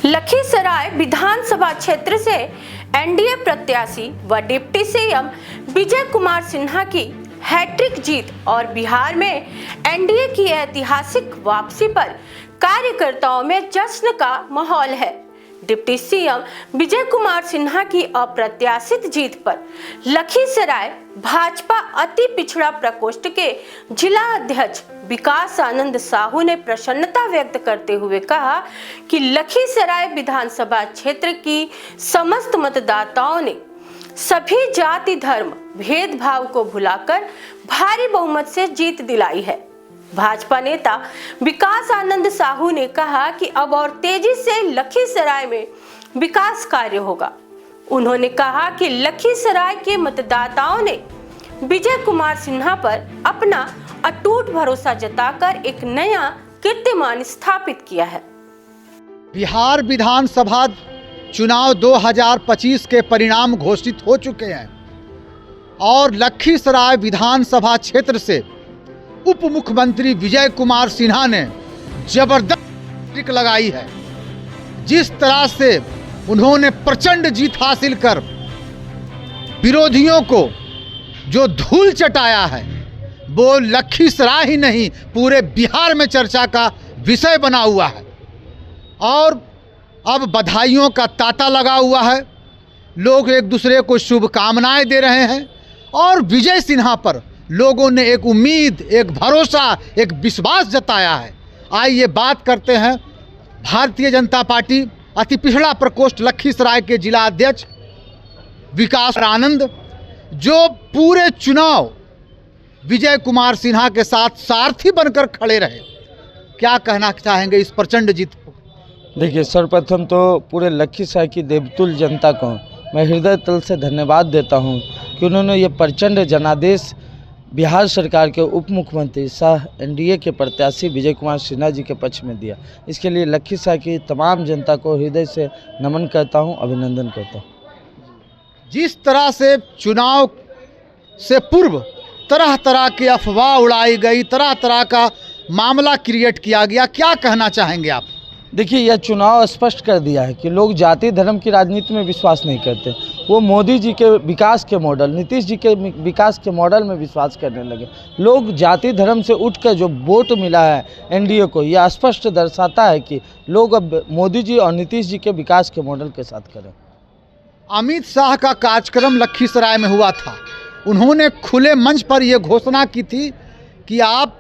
लखीसराय विधानसभा क्षेत्र से एनडीए प्रत्याशी व डिप्टी सीएम विजय कुमार सिन्हा की हैट्रिक जीत और बिहार में एनडीए की ऐतिहासिक वापसी पर कार्यकर्ताओं में जश्न का माहौल है। डिप्टी सीएम विजय कुमार सिन्हा की अप्रत्याशित जीत पर लखीसराय भाजपा अति पिछड़ा प्रकोष्ठ के जिला अध्यक्ष विकास आनंद साहू ने प्रसन्नता व्यक्त करते हुए कहा कि लखीसराय विधानसभा क्षेत्र की समस्त मतदाताओं ने सभी जाति धर्म भेदभाव को भुलाकर भारी बहुमत से जीत दिलाई है। भाजपा नेता विकास आनंद साहू ने कहा कि अब और तेजी से लखीसराय में विकास कार्य होगा। उन्होंने कहा कि लखीसराय के मतदाताओं ने विजय कुमार सिन्हा पर अपना अटूट भरोसा जताकर एक नया कीर्तिमान स्थापित किया है। बिहार विधानसभा चुनाव 2025 के परिणाम घोषित हो चुके हैं और लखीसराय विधानसभा क्षेत्र से उप मुख्यमंत्री विजय कुमार सिन्हा ने जबरदस्त ट्रिक लगाई है। जिस तरह से उन्होंने प्रचंड जीत हासिल कर विरोधियों को जो धूल चटाया है वो लखीसराय ही नहीं पूरे बिहार में चर्चा का विषय बना हुआ है और अब बधाइयों का तांता लगा हुआ है। लोग एक दूसरे को शुभकामनाएं दे रहे हैं और विजय सिन्हा पर लोगों ने एक उम्मीद, एक भरोसा, एक विश्वास जताया है। आइए बात करते हैं भारतीय जनता पार्टी अति पिछड़ा प्रकोष्ठ लखीसराय के जिला अध्यक्ष विकास आनंद, जो पूरे चुनाव विजय कुमार सिन्हा के साथ सारथी बनकर खड़े रहे। क्या कहना चाहेंगे इस प्रचंड जीत को? देखिए, सर्वप्रथम तो पूरे लखीसराय की देवतुल्य जनता को मैं हृदय तल से धन्यवाद देता हूं कि उन्होंने ये प्रचंड जनादेश बिहार सरकार के उप मुख्यमंत्री सह एनडीए के प्रत्याशी विजय कुमार सिन्हा जी के पक्ष में दिया। इसके लिए लखीसराय की तमाम जनता को हृदय से नमन करता हूं, अभिनंदन करता हूं। जिस तरह से चुनाव से पूर्व तरह तरह की अफवाह उड़ाई गई, तरह तरह का मामला क्रिएट किया गया, क्या कहना चाहेंगे आप? देखिए, यह चुनाव स्पष्ट कर दिया है कि लोग जाति धर्म की राजनीति में विश्वास नहीं करते। वो मोदी जी के विकास के मॉडल, नीतीश जी के विकास के मॉडल में विश्वास करने लगे। लोग जाति धर्म से उठकर जो वोट मिला है एनडीए को, यह स्पष्ट दर्शाता है कि लोग अब मोदी जी और नीतीश जी के विकास के मॉडल के साथ करें। अमित शाह का कार्यक्रम लखीसराय में हुआ था। उन्होंने खुले मंच पर यह घोषणा की थी कि आप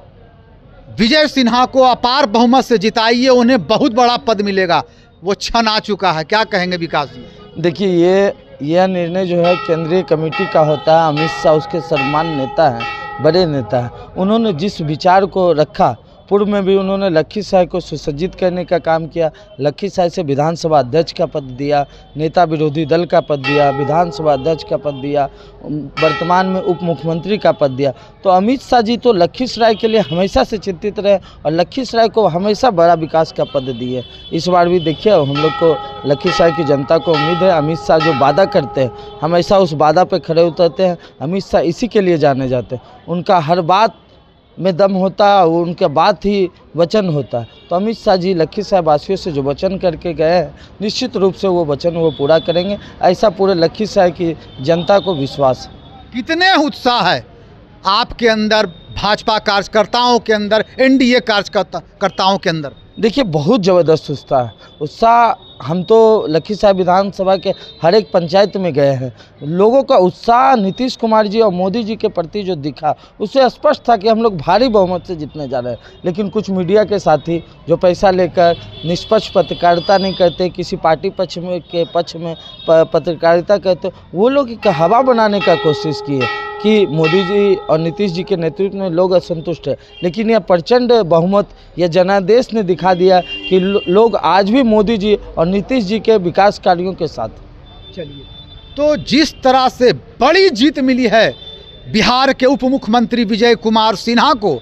विजय सिन्हा को अपार बहुमत से जिताइए, उन्हें बहुत बड़ा पद मिलेगा। वो क्षण आ चुका है, क्या कहेंगे विकास जी? देखिए, यह निर्णय जो है केंद्रीय कमेटी का होता है। अमित शाह उसके सर्वमान्य नेता हैं, बड़े नेता हैं। उन्होंने जिस विचार को रखा, पूर्व में भी उन्होंने लखीसराय को सुसज्जित करने का काम किया। लखीसराय से विधानसभा अध्यक्ष का पद दिया, नेता विरोधी दल का पद दिया, विधानसभा अध्यक्ष का पद दिया, वर्तमान में उप मुख्यमंत्री का पद दिया। तो अमित शाह जी तो लखीसराय के लिए हमेशा से चिंतित रहे और लखीसराय को हमेशा बड़ा विकास का पद दिए। इस बार भी देखिए, हम लोग को लखीसराय की जनता को उम्मीद है। अमित शाह जो वादा करते हैं हमेशा उस वादा पर खड़े उतरते हैं। अमित शाह इसी के लिए जाने जाते हैं, उनका हर बात में दम होता है, वो उनके बात ही वचन होता है। तो अमित शाह जी लखीसराय वासियों से जो वचन करके गए हैं, निश्चित रूप से वो वचन वो पूरा करेंगे, ऐसा पूरे लखीसराय की जनता को विश्वास है। कितने उत्साह है आपके अंदर, भाजपा कार्यकर्ताओं के अंदर, एनडीए कार्यकर्ताओं के अंदर? देखिए, बहुत ज़बरदस्त उत्साह। हम तो लखीसराय विधानसभा के हर एक पंचायत में गए हैं। लोगों का उत्साह नीतीश कुमार जी और मोदी जी के प्रति जो दिखा, उससे स्पष्ट था कि हम लोग भारी बहुमत से जीतने जा रहे हैं। लेकिन कुछ मीडिया के साथी जो पैसा लेकर निष्पक्ष पत्रकारिता नहीं करते, किसी पार्टी पक्ष में पत्रकारिता करते, वो लोग एक हवा बनाने का कोशिश की है कि मोदी जी और नीतीश जी के नेतृत्व में लोग असंतुष्ट है। लेकिन यह प्रचंड बहुमत, यह जनादेश ने दिखा दिया कि लोग आज भी मोदी जी और नीतीश जी के विकास कार्यों के साथ। चलिए, तो जिस तरह से बड़ी जीत मिली है बिहार के उप मुख्यमंत्री विजय कुमार सिन्हा को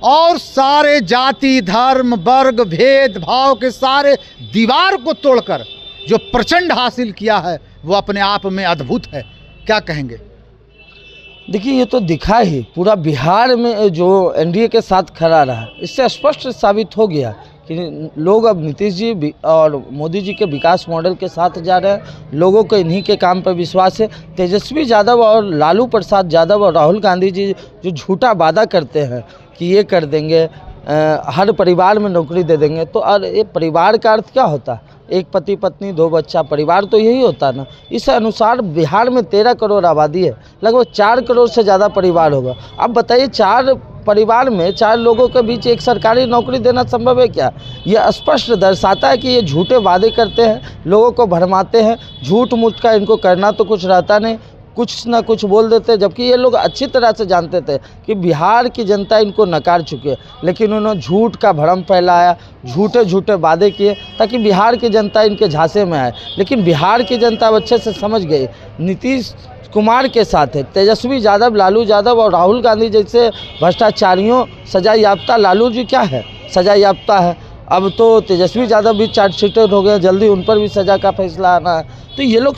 और सारे जाति धर्म वर्ग भेदभाव के सारे दीवार को तोड़कर जो प्रचंड हासिल किया है, वो अपने आप में अद्भुत है। क्या कहेंगे? देखिए, ये तो दिखा ही, पूरा बिहार में जो एनडीए के साथ खड़ा रहा, इससे स्पष्ट साबित हो गया कि लोग अब नीतीश जी और मोदी जी के विकास मॉडल के साथ जा रहे हैं। लोगों को इन्हीं के काम पर विश्वास है। तेजस्वी यादव और लालू प्रसाद यादव और राहुल गांधी जी जो झूठा वादा करते हैं कि ये कर देंगे, हर परिवार में नौकरी दे देंगे, तो और ये परिवार का अर्थ क्या होता है? एक पति पत्नी 2 बच्चा, परिवार तो यही होता है ना। इस अनुसार बिहार में 13 करोड़ आबादी है, लगभग 4 करोड़ से ज़्यादा परिवार होगा। अब बताइए 4 परिवार में 4 लोगों के बीच एक सरकारी नौकरी देना संभव है क्या? यह स्पष्ट दर्शाता है कि ये झूठे वादे करते हैं, लोगों को भरमाते हैं। झूठ मूठ का इनको करना तो कुछ रहता नहीं, कुछ ना कुछ बोल देते हैं, जबकि ये लोग अच्छी तरह से जानते थे कि बिहार की जनता इनको नकार चुकी है। लेकिन उन्होंने झूठ का भ्रम फैलाया, झूठे झूठे वादे किए ताकि बिहार की जनता इनके झांसे में आए। लेकिन बिहार की जनता अब अच्छे से समझ गई, नीतीश कुमार के साथ है तेजस्वी यादव, लालू यादव और राहुल गांधी जैसे भ्रष्टाचारियों सजा याफ्ता। लालू जी क्या है? सजा याफ्ता है। अब तो तेजस्वी यादव भी चार्जशीटेड हो गए, जल्दी उन पर भी सज़ा का फैसला आना है। तो ये लोग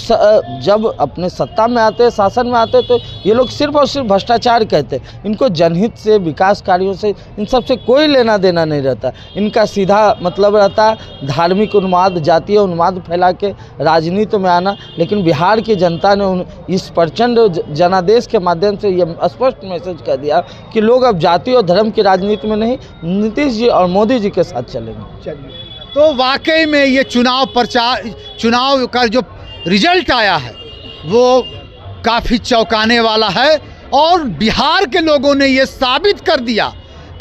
जब अपने सत्ता में आते हैं, शासन में आते हैं, तो ये लोग सिर्फ और सिर्फ भ्रष्टाचार कहते हैं। इनको जनहित से, विकास कार्यों से, इन सब से कोई लेना देना नहीं रहता। इनका सीधा मतलब रहता है धार्मिक उन्माद, जातीय उन्माद फैला के राजनीति में आना। लेकिन बिहार की जनता ने इस प्रचंड जनादेश के माध्यम से ये स्पष्ट मैसेज कर दिया कि लोग अब जाति और धर्म की राजनीति में नहीं, नीतीश जी और मोदी जी के साथ चलेंगे। तो वाकई में ये चुनाव का जो रिजल्ट आया है वो काफ़ी चौंकाने वाला है। और बिहार के लोगों ने ये साबित कर दिया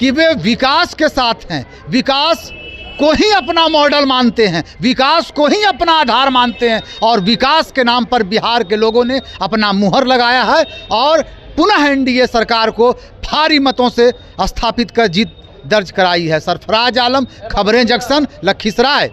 कि वे विकास के साथ हैं, विकास को ही अपना मॉडल मानते हैं, विकास को ही अपना आधार मानते हैं। और विकास के नाम पर बिहार के लोगों ने अपना मुहर लगाया है और पुनः एनडीए सरकार को भारी मतों से स्थापित कर जीत दर्ज कराई है। सरफराज आलम, खबरें जंक्शन, लखीसराय।